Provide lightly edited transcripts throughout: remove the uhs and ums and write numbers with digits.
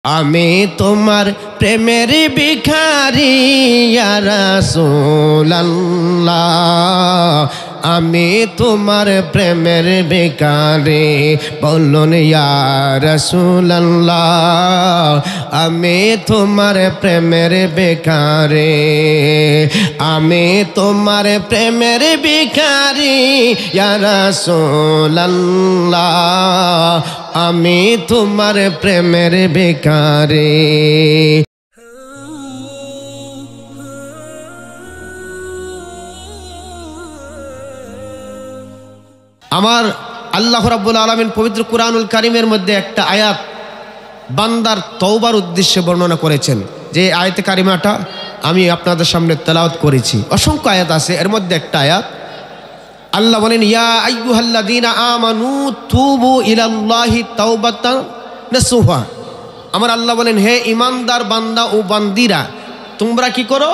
আমি তোমার প্রেমের ভিখারি ইয়া রাসূলুল্লাহ, আমি তোমার প্রেমের ভিখারি বলুন ইয়া রাসূলুল্লাহ, আমি তোমার প্রেমের ভিখারি, আমি তোমার প্রেমের ভিখারি ইয়া রাসূলুল্লাহ, আমি তোমার প্রেমের ভিখারি। আমার আল্লাহ রাব্বুল আলামিন পবিত্র কুরআনুল কারীমের মধ্যে একটা আয়াত বান্দার তওবার উদ্দেশ্যে বর্ণনা করেছেন, যে আয়াতে কারিমাটা আমি আপনাদের সামনে তেলাওয়াত করেছি। অসংখ্য আয়াত আছে, এর মধ্যে একটা আয়াত আল্লাহ বলেন, ইয়া আইয়ুহাল্লাযীনা আমানু তুবু ইলাল্লাহি তাওবাতান নাসুহা। আমার আল্লাহ বলেন, হে ঈমানদার বান্দা ও বান্দিরা, তোমরা কি করো?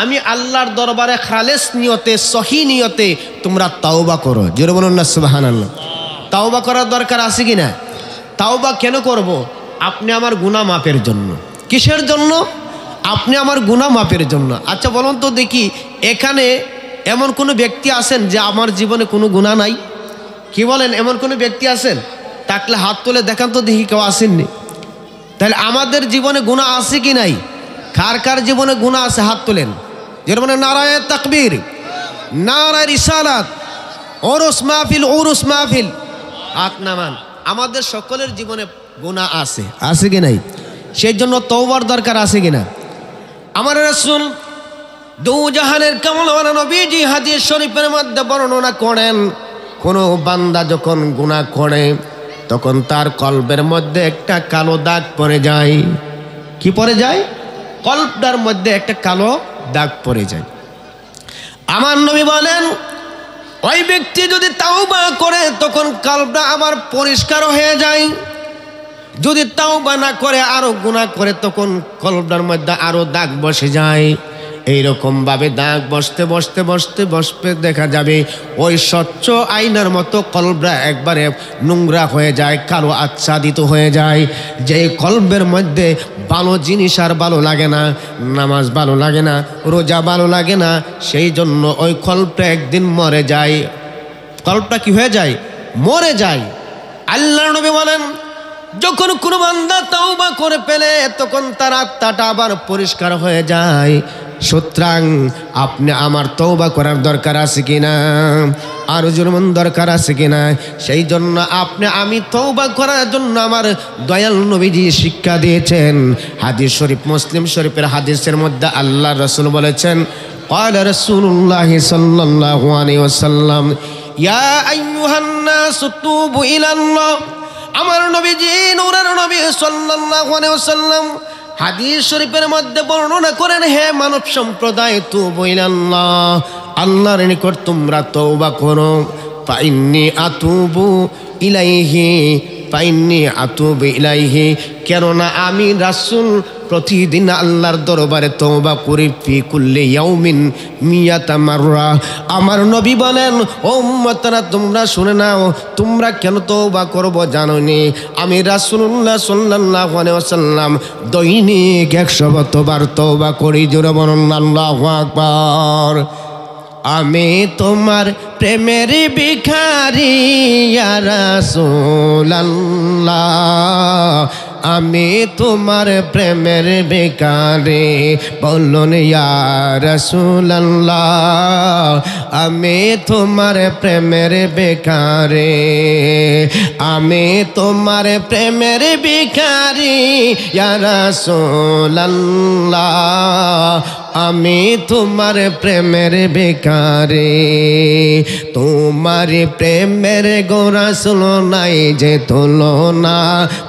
আমি আল্লাহর দরবারে খালেস নিয়তে, সহি নিয়তে তোমরা তাওবা করো। জোরে বলুন না সুবহানাল্লাহ। তাওবা করার দরকার আছে কি না? তাওবা কেন করব? আপনি আমার গুনাহ মাফের জন্য। কিসের জন্য? আপনি আমার গুনাহ মাফের জন্য। আচ্ছা বলুন তো দেখি, এখানে এমন কোনো ব্যক্তি আছেন যে আমার জীবনে কোনো গুনাহ নাই? কি বলেন, এমন কোনো ব্যক্তি আছেন? থাকলে হাত তুলে দেখান তো দেখি, কেউ আসেননি। তাহলে আমাদের জীবনে গুনাহ আছে কি নাই? কার কার জীবনে গুনাহ আছে হাত তোলেন। যেটা মানে নারায়ে তাকবীর, নারায়ে রিসালাত, উরুস মাহফিল, উরুস মাহফিল, হাত নামান। আমাদের সকলের জীবনে গুনাহ আছে, আছে কি নাই? সেই জন্য তওবার দরকার আছে কিনা? আমার রাসূল দু জাহানের কামলওয়ালা নবীজি হাদিস শরীফের মধ্যে বর্ণনা করেন, কোনো বান্দা যখন গুনাহ করে তখন তার কলবের মধ্যে একটা কালো দাগ পড়ে যায়। কি পড়ে যায়? কলবটার মধ্যে একটা কালো দাগ পড়ে যায়। আমার নবী বলেন, ওই ব্যক্তি যদি তাওবা করে তখন কলবটা আবার পরিষ্কার হয়ে যায়। যদি তাওবা না করে আরো গুনাহ করে তখন কলবটার মধ্যে আরো দাগ বসে যায়। এইরকম ভাবে দাগ বসতে বসতে বসতে বসতে দেখা যাবে ওই স্বচ্ছ আয়নার মতো কলবটা একবারে নোংরা হয়ে যায়, কালো আচ্ছাদিত হয়ে যায়। যে কলবের মধ্যে ভালো জিনিস আর ভালো লাগে না, নামাজ ভালো লাগে না, রোজা ভালো লাগে না, সেই জন্য ওই কলবটা একদিন মরে যায়। কলবটা কি হয়ে যায়? মরে যায়। আল্লাহর নবী বলেন, যখন কোনো বান্দা তাওবা করে ফেলে তখন তার আত্মাটা আবার পরিষ্কার হয়ে যায়। সুতরাং আপনি আমার তওবা করার দরকার আছে কিনা? আর জুরমান দরকার আছে কিনা? সেই জন্য আমি তওবা করার জন্য আমার দয়াল নবীজি শিক্ষা দিয়েছেন। হাদিস শরীফ, মুসলিম শরীফের হাদিসের মধ্যে আল্লাহর রাসূল বলেছেন, ক্বালা রাসূলুল্লাহ সাল্লাল্লাহু আলাইহি ওয়াসাল্লাম, ইয়া আইয়ুহান নাস তুবু ইলাল্লাহ। আমার নবীজি, নূরের নবী সাল্লাল্লাহু আলাইহি ওয়াসাল্লাম হাদিস শরীফের মধ্যে বর্ণনা করেন, হে মানব সম্প্রদায়, তুবু ইলাল্লাহ, আল্লাহর নিকট তোমরা তওবা করো। ফাইন্নী আতুবু ইলাইহি, ফাইন্নী আতুবু ইলাইহি, কেননা আমি রাসূল প্রতিদিন আল্লাহর দরবারে তওবা করি। ফি কুল্লি ইয়াউমিন মিয়াতা মাররা। আমার নবী বলেন, ও উম্মতরা তোমরা শুনে নাও, তোমরা কেন তওবা করবো জানোনি? আমি রাসূলুল্লাহ সাল্লাল্লাহু আলাইহি ওয়াসাল্লাম দৈনিক 100 বার তওবা করি। জোরে বলুন আল্লাহু আকবার। আমি তোমার প্রেমের ভিখারি ইয়া রাসূলুল্লাহ, আমি তোমার প্রেমের ভিখারি বলুন ইয়া রাসূলুল্লাহ, আমি তোমার প্রেমের ভিখারি, আমি তোমার প্রেমের ভিখারি ইয়া রাসূলুল্লাহ, আমি তোমার প্রেমের ভিখারি। তোমার প্রেমের গো রাসূল নাই যে তুলনা,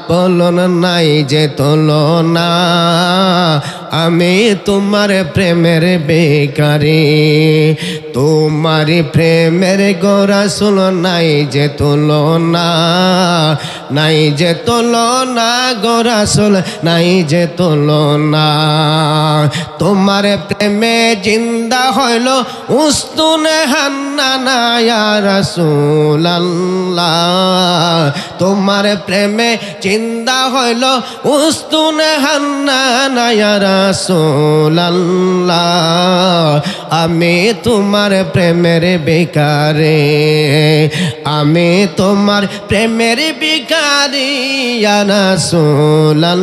বলুন নাই যে তুলনা, আমি তোমার প্রেমের বেকারি, তোমার প্রেমের গো রাসূল নাই যে তুলনা, নাই যে তুলনা গো রাসূল নাই যে তুলনা। তোমার প্রেমে জিন্দা হইল উস্তুনে হান্নানা ইয়া রাসূলুল্লাহ, তোমার প্রেমে জিন্দা হইল উস্তুনে হান্নানা ইয়া রাসূলুল্লাহ। আমি তোমার প্রেমের বেকারে, আমি তোমার প্রেমের বেকারি ইয়া রাসূলুল্লাহ,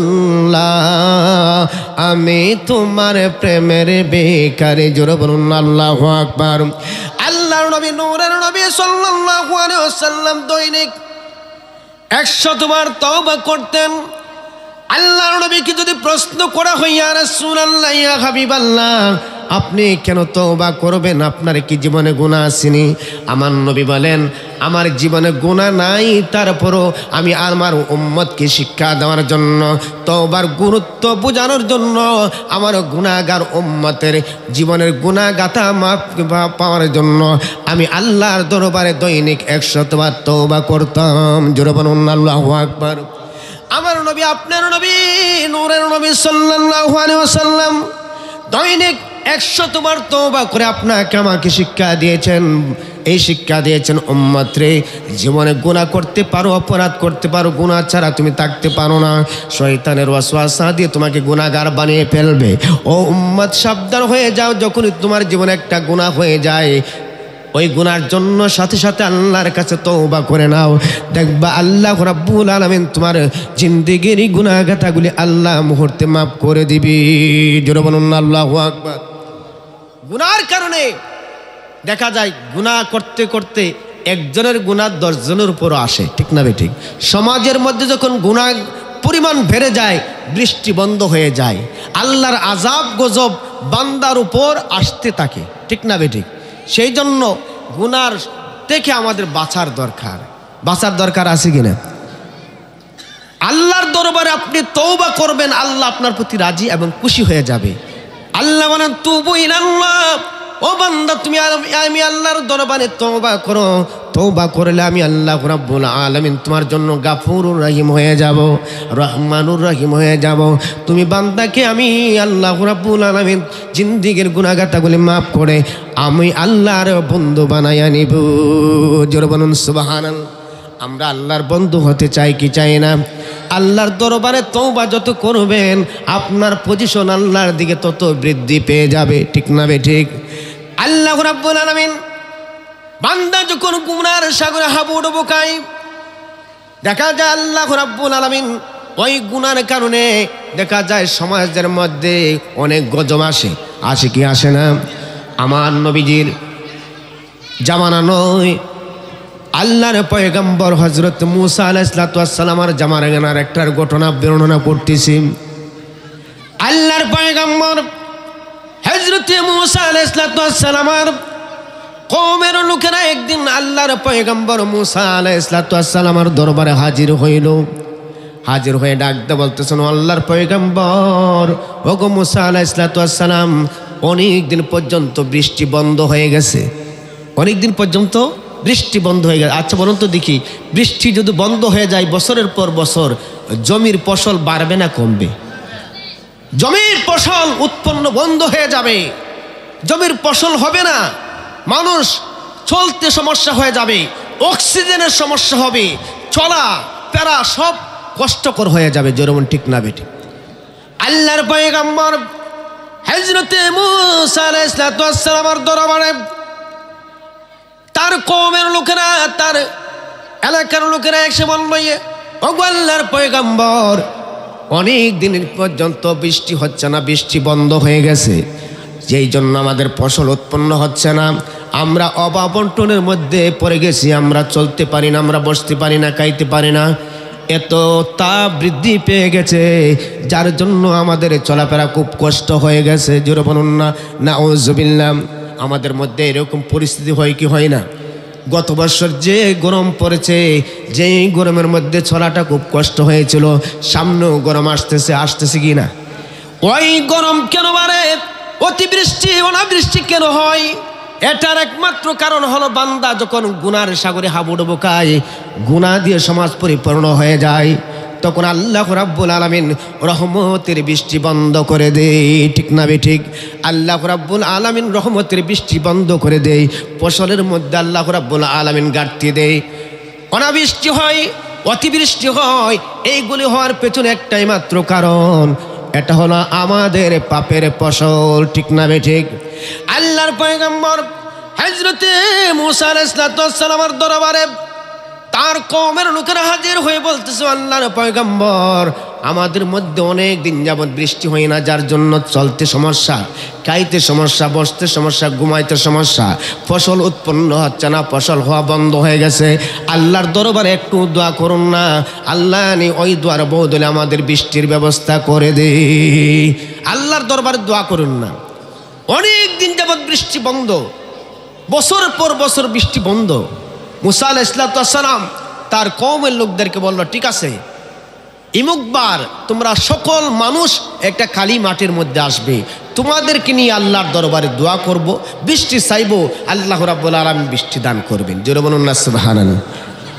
আমি তোমার প্রেমের বেকারে। জোরে বলুন আল্লাহু আকবার। আল্লাহর নবী নূরের নবী সাল্লাল্লাহু আলাইহি ওয়াসাল্লাম দৈনিক 100 বার তওবা করতেন। আল্লাহর নবীকে যদি প্রশ্ন করা হয় ইয়া রাসূলুল্লাহ ইয়া হাবিবাল্লাহ, আপনি কেন তওবা করবেন, আপনার কি জীবনে গুনাহ আসেনি? আমার নবী বলেন, আমার জীবনে গুনাহ নাই, তারপরও আমি আমার উম্মতকে শিক্ষা দেওয়ার জন্য, তওবার গুরুত্ব বোঝানোর জন্য, আমার গুনাহগার উম্মতের জীবনের গুনাহ গাথা মাফ পাওয়ার জন্য আমি আল্লাহর দরবারে দৈনিক 100 বার তওবা করতাম। জোরে বলুন আল্লাহু আকবার। আমার নবী, আপনার নবী, নূরের নবী সাল্লাল্লাহু আলাইহি ওয়াসাল্লাম দৈনিক 100 বার তওবা করে আপনাকে আমাকে শিক্ষা দিয়েছেন। এই শিক্ষা দিয়েছেন, উম্মত রে, জীবনে গুনাহ করতে পারো, অপরাধ করতে পারো, গুনাহ ছাড়া তুমি থাকতে পারো না। শয়তানের ওয়াসওয়াসা দিয়ে তোমাকে গুনাহগার বানিয়ে ফেলবে। ও উম্মত, সাবধান হয়ে যাও। যখনই তোমার জীবনে একটা গুনাহ হয়ে যায়, ওই গুনার জন্য সাথে সাথে আল্লাহর কাছে তওবা করে নাও, দেখবা আল্লাহ রাব্বুল আলামিন তোমার জিন্দেগির গুনাহগাতাগুলি আল্লাহ মুহূর্তে মাফ করে দিবি। জোরে বলুন আল্লাহু আকবার। গুনার কারণে দেখা যায় গুনাহ করতে করতে একজনের গুনাহ 10 জনের উপরও আসে, ঠিক না বেঠিক? সমাজের মধ্যে যখন গুনাহ পরিমাণ বেড়ে যায়, বৃষ্টি বন্ধ হয়ে যায়, আল্লাহর আযাব গজব বান্দার উপর আসতে থাকে, ঠিক না বেঠিক? সেই জন্য গুনার থেকে আমাদের বাঁচার দরকার। বাঁচার দরকার আছে কিনা? আল্লাহর দরবারে আপনি তওবা করবেন, আল্লাহ আপনার প্রতি রাজি এবং খুশি হয়ে যাবে। আল্লাহ বলেন, তুবু ইলাল্লাহ, ও বান্দা তুমি আমি আল্লাহর দরবারে তওবা করো। তওবা করলে আমি আল্লাহ রাব্বুল আলামিন তোমার জন্য গাফুরুর রহিম হয়ে যাব, রহমানুর রহিম হয়ে যাব। তুমি বান্দাকে আমি আল্লাহ রাব্বুল আলামিন জিন্দেগীর গুনাহগাতাগুলি মাফ করে আমি আল্লাহর বন্ধু বানাইয়া নিব। জোরে বলুন সুবহানাল্লাহ। আমরা আল্লাহর বন্ধু হতে চাই কি চাই না? আল্লাহর দরবারে তওবা যত করবেন, আপনার পজিশন আল্লাহর দিকে তত বৃদ্ধি পেয়ে যাবে, ঠিক না বেঠিক? আল্লাহ রাব্বুল আলামিন বান্দা যখন গুনার সাগরে হাবুডুবু খায়, দেখা যায় আল্লাহ রাব্বুল আলামিন ওই গুনার কারণে দেখা যায় সমাজের মধ্যে অনেক গজব আসে। আসে কি আসে না? আমার নবীজির জামানা নয়, আল্লাহর পয়গম্বর হযরত মুসা আলাইহিস সালামের জামানার একটার ঘটনা বর্ণনা করতেছি। আল্লাহর পয়গম্বর হযরত মুসা আলাইহিস সালামের কওমের লোকেরা একদিন আল্লাহর পয়গম্বর মুসা আলাইহিস সালামের দরবারে হাজির হইল। হাজির হয়ে ডাকতে বলতেছেন, আল্লাহর পয়গম্বর, ওগো মুসা আলাইহিস সালাম, অনেক দিন পর্যন্ত বৃষ্টি বন্ধ হয়ে গেছে, অনেক দিন পর্যন্ত বৃষ্টি বন্ধ হয়ে গেছে। আচ্ছা বলুন তো দেখি, বৃষ্টি যদি বন্ধ হয়ে যায় বছরের পর বছর, জমির ফসল বাড়বে না কমবে? জমির ফসল উৎপন্ন বন্ধ হয়ে যাবে, জমির ফসল হবে না, মানুষ চলতে সমস্যা হয়ে যাবে, অক্সিজেনের সমস্যা হবে, চলা ফেরা সব কষ্টকর হয়ে যাবে। যেমন ঠিক না বেটি? আল্লাহর পয়গম্বর হযরত মুসা আলাইহিস সালামের দরবারে তার কওমের লোকেরা, তার এলাকার লোকেরা এসে বলল, ওগো আল্লাহর পয়গম্বর, অনেক দিন পর্যন্ত বৃষ্টি হচ্ছে না, বৃষ্টি বন্ধ হয়ে গেছে, যেই জন্য আমাদের ফসল উৎপন্ন হচ্ছে না, আমরা অভাবন্টনের মধ্যে পড়ে গেছি, আমরা চলতে পারি না, আমরা বসতে পারি না, খাইতে পারি না, এত তাপ বৃদ্ধি পেয়ে গেছে, যার জন্য আমাদের চলাফেরা খুব কষ্ট হয়ে গেছে। জোরে বলুন না নাউযুবিল্লাহ। আমাদের মধ্যে এরকম পরিস্থিতি হয় কি হয় না? গত বছর যে গরম পড়েছে, যেই গরমের মধ্যে চলাটা খুব কষ্ট হয়েছিল, সামনেও গরম আসতেছে কি না? ওই গরম কেন বাড়ে, অতিবৃষ্টি অনাবৃষ্টি কেন হয়? এটার একমাত্র কারণ হলো বান্দা যখন গুনার সাগরে হাবুডুবু খায়, গুনাহ দিয়ে সমাজ পরিপূর্ণ হয়ে যায়, তখন আল্লাহ রাব্বুল আলামিন রহমতের বৃষ্টি বন্ধ করে দেয়। ঠিক না বেঠিক? আল্লাহ রাব্বুল আলামিন রহমতের বৃষ্টি বন্ধ করে দেয়। ফসলের মধ্যে আল্লাহ রাব্বুল আলামিন ঘাটতি দেয়, অনাবৃষ্টি হয়, অতিবৃষ্টি হয়। এইগুলি হওয়ার পেছনে একটাই মাত্র কারণ, এটা হলো আমাদের পাপের ফসল। ঠিক না বেঠিক? আল্লাহর পয়গম্বর হযরতে মূসা আলাইহিস সালামের দরবারে তার কওমের লোকেরা হাজির হয়ে বলতেছে, আল্লাহর পয়গম্বর, আমাদের মধ্যে অনেক দিন যাবত বৃষ্টি হয় না, যার জন্য চলতে সমস্যা, খাইতে সমস্যা, বসতে সমস্যা, ঘুমাইতে সমস্যা, ফসল উৎপন্ন হচ্ছে না, ফসল হওয়া বন্ধ হয়ে গেছে। আল্লাহর দরবারে একটু দোয়া করুন না, আল্লাহ ওই দোয়ার বদলে আমাদের বৃষ্টির ব্যবস্থা করে দে। আল্লাহর দরবারে দোয়া করুন না। অনেক দিন যাবত বৃষ্টি বন্ধ, বছর পর বছর বৃষ্টি বন্ধ। মূসা আলাইহিস সালাম তার কওমের লোকদেরকে বলল, ঠিক আছে, ইমুকবার তোমরা সকল মানুষ একটা খালি মাটির মধ্যে আসবে, তোমাদেরকে নিয়ে আল্লাহর দরবারে দোয়া করব, বৃষ্টি চাইবো, আল্লাহ রাব্বুল আলামিন বৃষ্টি দান করবেন। জোরে বলুন না সুবহানাল্লাহ।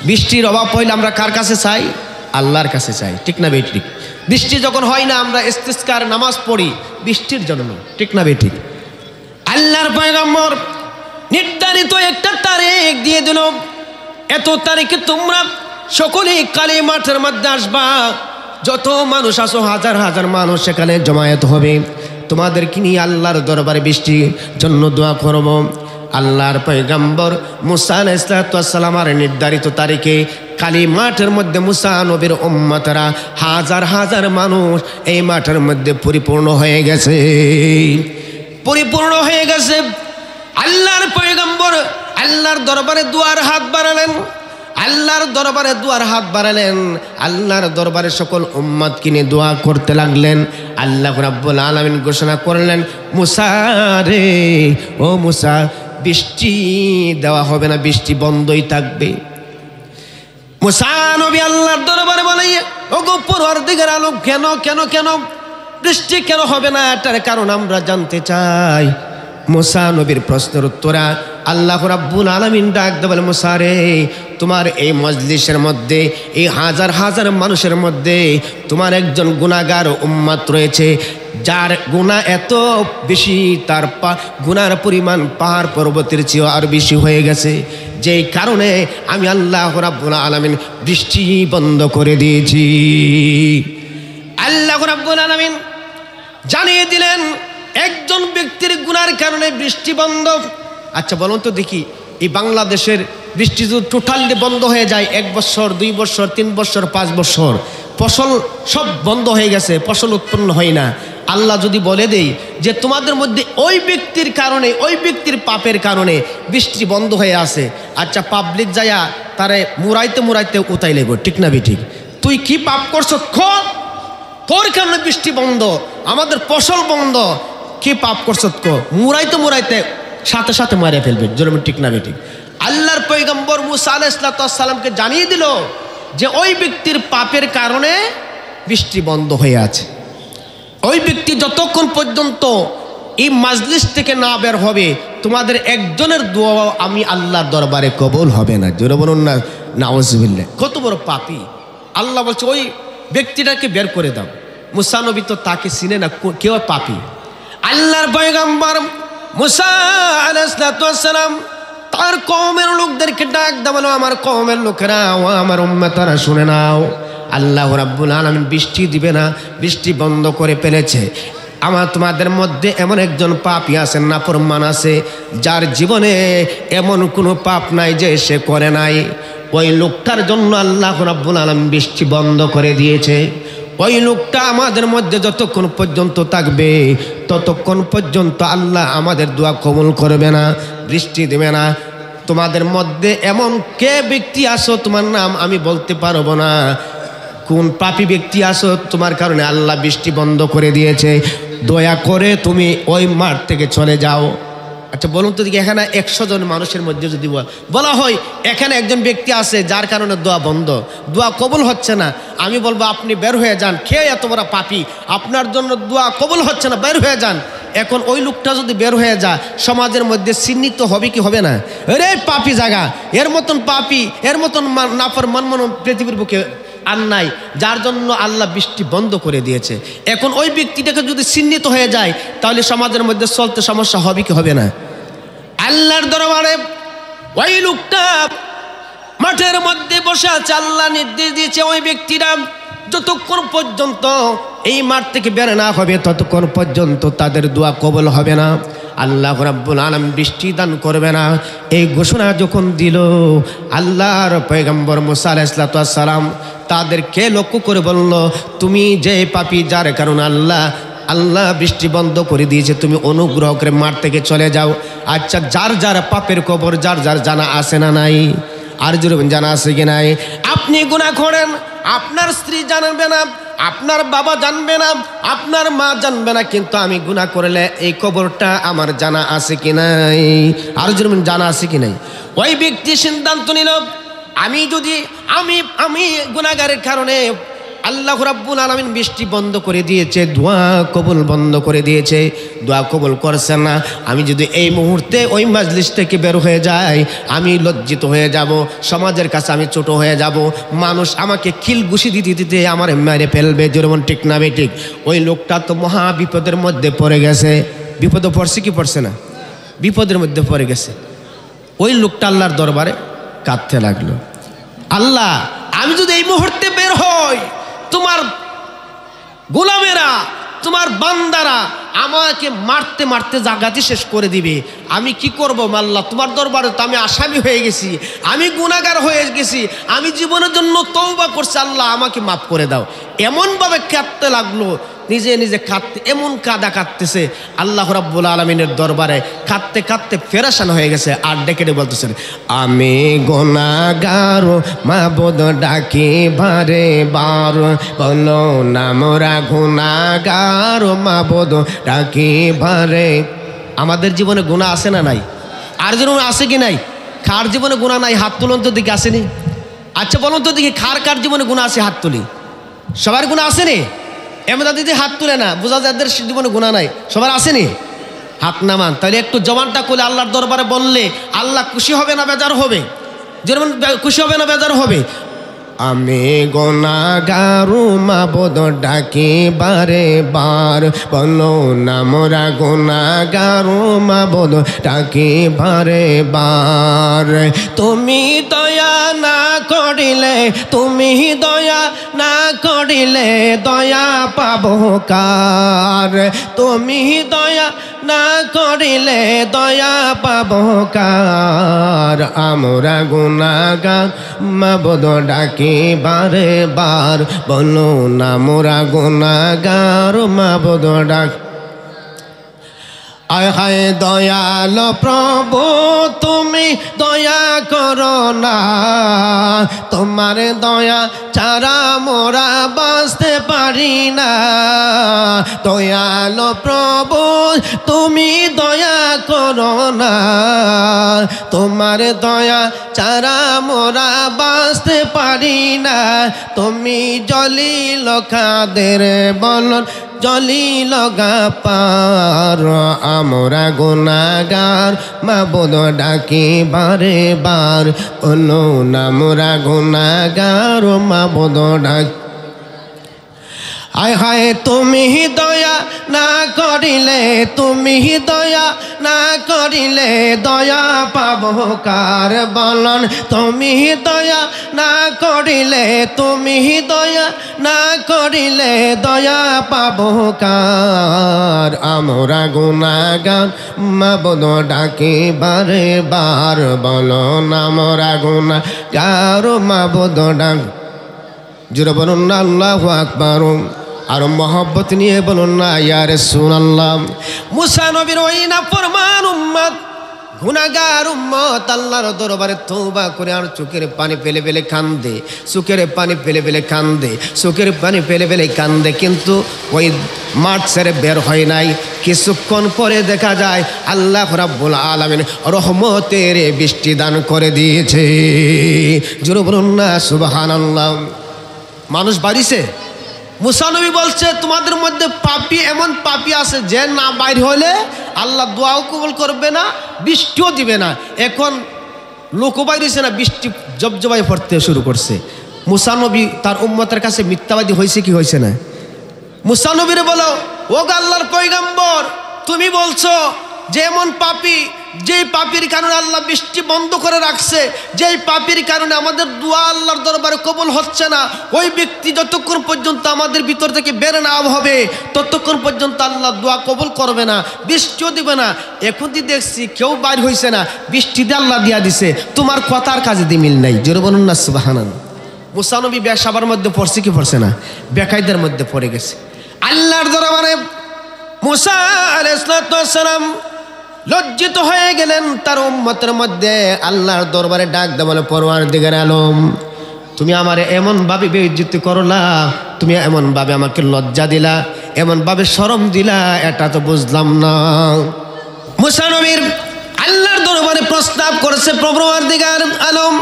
বৃষ্টির অভাব হইলে আমরা কার কাছে চাই? আল্লাহর কাছে চাই। ঠিক না বেঠিক? বৃষ্টি যখন হয় না, আমরা ইস্তিসকার নামাজ পড়ি বৃষ্টির জন্য। ঠিক না বেঠিক? আল্লাহর পয়গম্বর নির্ধারিত একটা তারিখ দিয়ে দিল, এত তারিখে তোমরা সকলেই কালী মাঠের মধ্যে আসবা, যত মানুষ আসো, হাজার হাজার মানুষ সেখানে জমায়েত হবে, তোমাদেরকে নিয়ে আল্লাহর দরবারে বৃষ্টির জন্য দোয়া করব। আল্লাহর পয়গম্বর মূসা আলাইহিস সালামের নির্ধারিত তারিখে কালী মাঠের মধ্যে মূসা নবীর উম্মতরা হাজার হাজার মানুষ এই মাঠের মধ্যে পরিপূর্ণ হয়ে গেছে, পরিপূর্ণ হয়ে গেছে। আল্লাহর পয়গম্বর আল্লাহর দরবারে দুয়ার হাত বাড়ালেন, আল্লাহর দরবারে দুয়ার হাত বাড়ালেন, আল্লাহর দরবারে সকল উম্মত কিনে দোয়া করতে লাগলেন। আল্লাহ রাব্বুল আলামিন ঘোষণা করলেন, মূসা রে, ও মূসা, বৃষ্টি দেওয়া হবে না, বৃষ্টি বন্ধই থাকবে। মূসা নবী আল্লাহর দরবারে বলে, ওগো পরওয়ারদিগার আলম, কেন কেন কেন বৃষ্টি কেন হবে না? এটার কারণ আমরা জানতে চাই। মূসা নবীর প্রশ্নের উত্তরা আল্লাহ রাব্বুল আলামিন ডাক দিয়ে বলে, মূসা রে, তোমার এই মজলিসের মধ্যে, এই হাজার হাজার মানুষের মধ্যে তোমার একজন গুনাহগার উম্মত রয়েছে, যার গুনাহ এত বেশি, তার গুনার পরিমাণ পাহাড় পর্বতের চেয়েও আর বেশি হয়ে গেছে, যেই কারণে আমি আল্লাহ রাব্বুল আলামিন বৃষ্টি বন্ধ করে দিয়েছি। আল্লাহ রাব্বুল আলামিন জানিয়ে দিলেন একজন ব্যক্তির গুনার কারণে বৃষ্টি বন্ধ। আচ্ছা বলুন তো দেখি, এই বাংলাদেশের বৃষ্টি যদি টোটালি বন্ধ হয়ে যায়, 1 বছর, 2 বছর, 3 বছর, 5 বছর, ফসল সব বন্ধ হয়ে গেছে, ফসল উৎপন্ন হয় না, আল্লাহ যদি বলে দেই যে তোমাদের মধ্যে ওই ব্যক্তির কারণে, ওই ব্যক্তির পাপের কারণে বৃষ্টি বন্ধ হয়ে আছে, আচ্ছা পাবলিক যায়া তারে মুরাইতে মুরাইতে উতাই লেব। ঠিক না বেঠিক? তুই কি পাপ করছ? তোর কারণে বৃষ্টি বন্ধ, আমাদের ফসল বন্ধ, কি পাপ করছ? মুরাইতে মুরাইতে সাথে সাথে মারিয়ে ফেলবে। জোরে ঠিক না বেঠিক? আল্লাহর পয়গম্বর মূসা আলাইহিস সালামকে জানিয়ে দিল যে ওই ব্যক্তির পাপের কারণে বৃষ্টি বন্ধ হয়ে আছে। ওই ব্যক্তি যতক্ষণ পর্যন্ত এই মাজলিস থেকে না বের হবে, তোমাদের একজনের দোয়া আমি আল্লাহর দরবারে কবুল হবে না। জোরে বলুন না নাউজুবিল্লাহ। কত বড় পাপী! আল্লাহ বলছে ওই ব্যক্তিটাকে বের করে দাও। মূসা নবী তো তাকে চিনে না, কেউ পাপী। আল্লাহর পয়গম্বর মূসা আলাইহিস সালাম তার কওমের লোকদেরকে ডাক দাও, আমার কওমের লোকেরা, আমার উম্মতরা শুনে নাও, আল্লাহ রাব্বুল আলামিন বৃষ্টি দিবে না, বৃষ্টি বন্ধ করে ফেলেছে। তোমাদের মধ্যে এমন একজন পাপী আছেন, নাফরমান আছে, যার জীবনে এমন কোনো পাপ নাই যে সে করে নাই। ওই লোকটার জন্য আল্লাহ রাব্বুল আলামিন বৃষ্টি বন্ধ করে দিয়েছে। ওই লোকটা আমাদের মধ্যে যতক্ষণ পর্যন্ত থাকবে, ততক্ষণ পর্যন্ত আল্লাহ আমাদের দোয়া কবুল করবে না, বৃষ্টি দেবে না। তোমাদের মধ্যে এমন কে ব্যক্তি আসো, তোমার নাম আমি বলতে পারবো না, কোন পাপী ব্যক্তি আসো, তোমার কারণে আল্লাহ বৃষ্টি বন্ধ করে দিয়েছে, দয়া করে তুমি ওই মাঠ থেকে চলে যাও। আচ্ছা বলুন তো দেখি, এখানে 100 জন মানুষের মধ্যে যদি বলা হয় এখানে একজন ব্যক্তি আছে যার কারণে দোয়া বন্ধ, দোয়া কবুল হচ্ছে না, আমি বলবো আপনি বের হয়ে যান, কে এত বড় পাপী, আপনার জন্য দোয়া কবুল হচ্ছে না, বের হয়ে যান। এখন ওই লোকটা যদি বের হয়ে যায় সমাজের মধ্যে চিহ্নিত হবে কি হবে না? রে পাপী জায়গা, এর মতন পাপী, এর মতন নাফরমান পৃথিবীর বুকে আর নাই, যার জন্য আল্লাহ বৃষ্টি বন্ধ করে দিয়েছে। এখন ওই ব্যক্তিটাকে যদি চিহ্নিত হয়ে যায় তাহলে সমাজের মধ্যে চলতে সমস্যা হবে কি হবে না? আল্লাহর দরবারে ওই লোকটা মাঠের মধ্যে বসে আছে, আল্লাহ নির্দেশ দিয়েছে ওই ব্যক্তিরা যতক্ষণ পর্যন্ত এই মাঠ থেকে বের না হবে ততক্ষণ পর্যন্ত তাদের দোয়া কবুল হবে না, আল্লাহ রাব্বুল আলামিন বৃষ্টি দান করবে না। এই ঘোষণা যখন দিল আল্লাহর পয়গম্বর মুসা আলাইহিস সালাম তাদেরকে লক্ষ্য করে বলল, তুমি যে পাপী যার কারণে আল্লাহ বৃষ্টি বন্ধ করে দিয়েছে, তুমি অনুগ্রহ করে মাঠ থেকে চলে যাও। আচ্ছা যার যার পাপের খবর যার যার জানা আছে না নাই? আর জোরে জানা আছে কি নাই? আপনি গুনাহ করেন, আপনার স্ত্রী জানবে না, আপনার বাবা জানবে না, আপনার মা জানবে না, কিন্তু আমি গুনাহ করলে এই খবরটা আমার জানা আছে কি নাই? আর জোরে জানা আছে কি নাই? ওই ব্যক্তি সিদ্ধান্ত নিল, আমি যদি আমি গুনাহগারের কারণে আল্লাহ রাব্বুল আলামিন বৃষ্টি বন্ধ করে দিয়েছে, দোয়া কবুল বন্ধ করে দিয়েছে, দোয়া কবুল করছে না, আমি যদি এই মুহূর্তে ওই মাজলিস থেকে বের হয়ে যাই আমি লজ্জিত হয়ে যাব, সমাজের কাছে আমি ছোট হয়ে যাব, মানুষ আমাকে খিল ঘুষি দিতে দিতে আমার মেরে ফেলবে, যেমন ঠিক না ঠিক? ওই লোকটা তো মহা বিপদের মধ্যে পড়ে গেছে। বিপদে পড়ছে কি পড়ছে না? বিপদের মধ্যে পড়ে গেছে। ওই লোকটা আল্লাহর দরবারে কাঁদতে লাগলো, আল্লাহ আমি যদি এই মুহূর্তে বের হই তোমার গোলামেরা তোমার বান্দারা আমাকে মারতে মারতে জাগাতি শেষ করে দিবে, আমি কি করব আল্লাহ? তোমার দরবারে তো আমি আসামি হয়ে গেছি, আমি গুনাহগার হয়ে গেছি, আমি জীবনের জন্য তওবা করছি, আল্লাহ আমাকে মাফ করে দাও। এমনভাবে কাঁদতে লাগলো, নিজে নিজে কাঁদতে, এমন কাঁদতেছে আল্লাহ রাব্বুল আলামিনের দরবারে কাঁদতে কাঁদতে পেরেশান হয়ে গেছে। আর ডেকে বলতেছেন, আমি গুনাহগার মাবুদ ডাকি বারে বার, বলো না মোরা গুনাহগার মাবুদ ডাকি বারে। আমাদের জীবনে গুনাহ আছে না নাই? আর জীবনে আছে কি নাই? কার জীবনে গুনাহ নাই? হাত তুলুন তো দিকে, আসেনি? আচ্ছা বলুন তো দেখি, কার জীবনে গুনাহ আছে? হাত তুলি। সবার গুনাহ আসেনি? এমন দিদি হাত তুলে না, বোঝা যায় যাদের জীবনে গুনাহ নাই। সবার আসেনি? হাত নামান। তাহলে একটু জবানটা খুলে আল্লাহর দরবারে বললে আল্লাহ খুশি হবে না বেজার হবে? যেমন খুশি হবে না বেজার হবে? আমি গুনাহগার মাবুদ ডাকি বারে বার, বলো না মোরা গুনাহগার মাবুদ ডাকি বারে বার। তুমি দয়া না করিলে, তুমি দয়া না করিলে দয়া পাবো কার? তুমি দয়া না করিলে দয়া পাবো কার? আমরা গুনাহগার মাবুদ ডাকি বারে বার, বলো না মোরা গুনাহগার মাবুদ ডাক। আয় হায় দয়াল প্রভু তুমি দয়া করো না, তোমার দয়া ছাড়া মোরা বাঁচতে পারি না। দয়াল প্রভু তুমি দয়া করো না, তোমার দয়া ছাড়া মোরা বাঁচতে পারি না। তুমি জলিল কাদের বলন জলিল গাফফার, আমরা গুনাহগার মাবুদ ডাকি বারে বার, বলো না মোরা গুনাহগার মাবুদ ডাকি। আয় হায় তুমি দয়া না করিলে, তুমি দয়া না করিলে দয়া পাবো কার? বলন তুমি দয়া না করিলে, তুমি দয়া না করিলে দয়া পাবো কার? আমরা গুনাহগার মাবুদ ডাকি বারে বার, বলো না মোরা গুনাহগার মাবুদ ডাক। জোরে বলুন না আল্লাহু আকবার। আর মহব্বত নিয়ে বলুন না ইয়া রাসূলুল্লাহ। মুসা নবীর ওই নাফরমান উম্মত, গুনাহগার উম্মত আল্লাহর দরবারে তওবা করে আর চোখের পানি ফেলে ফেলে কান্দে, চোখের পানি ফেলে ফেলে কান্দে, চোখের পানি ফেলে ফেলে কান্দে, কিন্তু ওই মাঠ ছেড়ে বের হয় নাই। কিছুক্ষণ পরে দেখা যায় আল্লাহ রাব্বুল আলামিন রহমতের বৃষ্টি দান করে দিয়েছে। জোরে বলুন না সুবহানাল্লাহ। মানুষ বাড়িছে, মুসা নবী বলছে তোমাদের মধ্যে পাপী এমন পাপী আছে যে না বাইর হলে আল্লাহ দোয়াও কবুল করবে না, বৃষ্টিও দিবে না। এখন লোকও বাইরেছে না, বৃষ্টি জবজবাই পড়তে শুরু করছে। মুসা নবী তার উম্মতের কাছে মিথ্যাবাদী হয়েছে কি হয়েছে না? মুসা নবীরে বলো, ও আল্লাহর পয়গম্বর, তুমি বলছো যে এমন পাপী, যেই পাপীর কারণে আল্লাহ বৃষ্টি বন্ধ করে রাখছে, যেই পাপীর কারণে আমাদের দোয়া আল্লাহর দরবারে কবুল হচ্ছে না, ওই ব্যক্তি যতক্ষণ পর্যন্ত আমাদের ভিতর থেকে বের না হবে ততক্ষণ পর্যন্ত আল্লাহ দোয়া কবুল করবে না, বৃষ্টিও দিবে না। এখন তুই দেখছি কেউ বাইর হয়েছে না, বৃষ্টি দিয়ে আল্লাহ দিয়া দিছে, তোমার কথার কাজে দিয়ে মিল নাই। জোরে বলুন না সুবহানাল্লাহ। মুসা নবী বেশাবার মধ্যে পড়ছে কি পড়ছে না? বেকায়দার মধ্যে পড়ে গেছে। আল্লাহর দরবারে মুসা আলাইহিস সালাম লজ্জিত হয়ে গেলেন। তার উম্মতের মধ্যে আল্লাহর দরবারে ডাক দেয়, বলে পরওয়ারদিগার আলম, তুমি আমারে এমন ভাবে বেইজ্জতি করলা, তুমি এমন ভাবে আমাকে লজ্জা দিলা, এমন ভাবে শরম দিলা, এটা তো বুঝলাম না। মুসা নবীর আল্লাহর দরবারে প্রস্তাব করেছে, পরওয়ারদিগার আলম,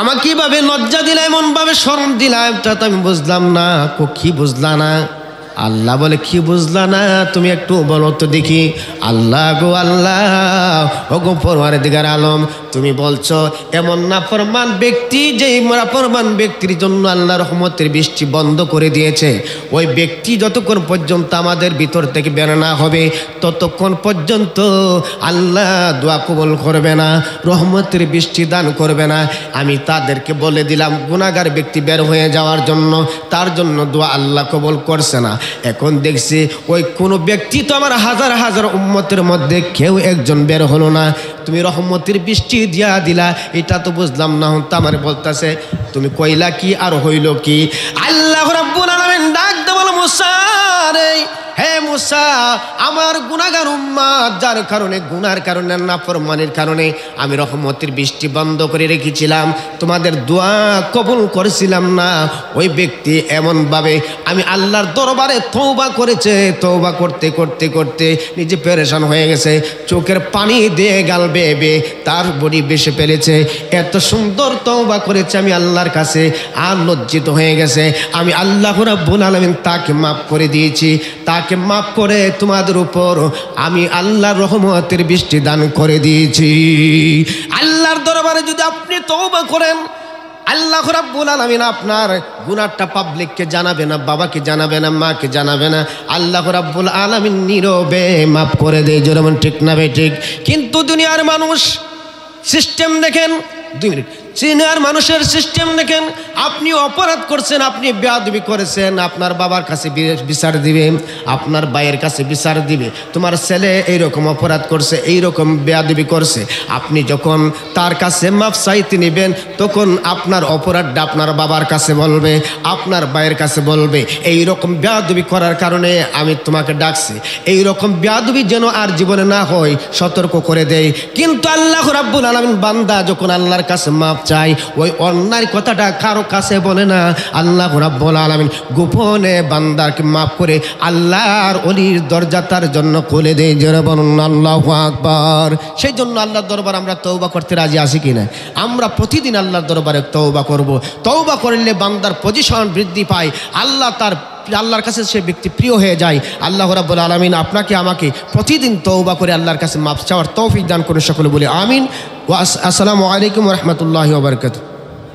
আমাকে কিভাবে লজ্জা দিলা, এমন ভাবে শরম দিলা, এটা তো আমি বুঝলাম না। কি বুঝলা না? আল্লাহ বলে, কি বুঝলা না তুমি একটু বলো তো দেখি। আল্লাহ গো আল্লাহ, ও গো পরওয়ারদিগার আলম, তুমি বলছো এমন নাফরমান ব্যক্তি, যেই নাফরমান ব্যক্তির জন্য আল্লাহ রহমতের বৃষ্টি বন্ধ করে দিয়েছে, ওই ব্যক্তি যতক্ষণ পর্যন্ত আমাদের ভিতর থেকে বের না হবে ততক্ষণ পর্যন্ত আল্লাহ দোয়া কবুল করবে না, রহমতের বৃষ্টি দান করবে না। আমি তাদেরকে বলে দিলাম গুনাহগার ব্যক্তি বের হয়ে যাওয়ার জন্য, তার জন্য দোয়া আল্লাহ কবুল করছে না। এখন দেখছি ওই কোনো ব্যক্তি তো আমার হাজার হাজার উম্মতের মধ্যে কেউ একজন বের হলো না, তুমি রহমতের বৃষ্টি দিয়া দিলা, এটা তো বুঝলাম না। তো আমার বলতেছে তুমি কইলা কি আর হইল কি? আল্লাহ রাব্বুল আলামিন ডাক দে বলে, মুসা রে, হে মুসা, আমার গুনাহগার উম্মত যার কারণে, গুনার কারণে, নাফরমানির কারণে আমি রহমতের বৃষ্টি বন্ধ করে রেখেছিলাম, তোমাদের দোয়া কবুল করেছিলাম না, ওই ব্যক্তি এমনভাবে আমি আল্লাহর দরবারে তওবা করেছে, তওবা করতে করতে করতে নিজে পেরেশান হয়ে গেছে, চোখের পানি দিয়ে গাল বেয়ে তার বডি বেসে ফেলেছে, এত সুন্দর তওবা করেছে আমি আল্লাহর কাছে, আর লজ্জিত হয়ে গেছে। আমি আল্লাহ রাব্বুল আলামিন তাকে মাফ করে দিয়েছি, তাকে মাফ করে তোমাদের উপর আমি আল্লাহর রহমতের বৃষ্টি দান করে দিয়েছি। আল্লাহর দরবারে যদি আপনি তওবা করেন, আল্লাহ রাব্বুল আলামিন আপনার গুনাহটা পাবলিককে জানাবে না, বাবাকে জানাবে না, মাকে জানাবে না, আল্লাহ রাব্বুল আলামিন নীরবে মাফ করে দেয়। যেমন ঠিক না ভাই? ঠিক। কিন্তু দুনিয়ার মানুষ সিস্টেম দেখেন, 2 মিনিট, চীনের মানুষের সিস্টেম দেখেন, আপনি অপরাধ করছেন, আপনি বেয়াদবি করেছেন, আপনার বাবার কাছে বিচার দিবে, আপনার ভাইয়ের কাছে বিচার দিবে, তোমার ছেলে এইরকম অপরাধ করছে, এইরকম বেয়াদবি করছে, আপনি যখন তার কাছে মাফ চাইতে নেবেন তখন আপনার অপরাধটা আপনার বাবার কাছে বলবে, আপনার ভাইয়ের কাছে বলবে, এইরকম বেয়াদবি করার কারণে আমি তোমাকে ডাকছি, এইরকম বেয়াদবি যেন আর জীবনে না হয় সতর্ক করে দেয়। কিন্তু আল্লাহ রাব্বুল আলামিন বান্দা যখন আল্লাহর কাছে মাফ চাই, ওই অন্যায় কথাটা কারো কাছে বলে না, আল্লাহ রাব্বুল আলামিন গোপনে বান্দাকে মাফ করে আল্লাহর ওলির দরজা তার জন্য খুলে দেয়। যারা বলুন আল্লাহু আকবার। সেই জন্য আল্লাহর দরবার আমরা তওবা করতে রাজি আছি কিনা? আমরা প্রতিদিন আল্লাহর দরবারে তওবা করব। তওবা করলে বান্দার পজিশন বৃদ্ধি পায়, আল্লাহর কাছে সে ব্যক্তি প্রিয় হয়ে যায়। আল্লাহ রাব্বুল আলামিন আপনাকে আমাকে প্রতিদিন তওবা করে আল্লাহর কাছে মাফ চাওয়ার তৌফিক দান করে সকলে বলে আমিন। আসসালামু আলাইকুম ওয়া রাহমাতুল্লাহি ওয়া বারাকাতুহু।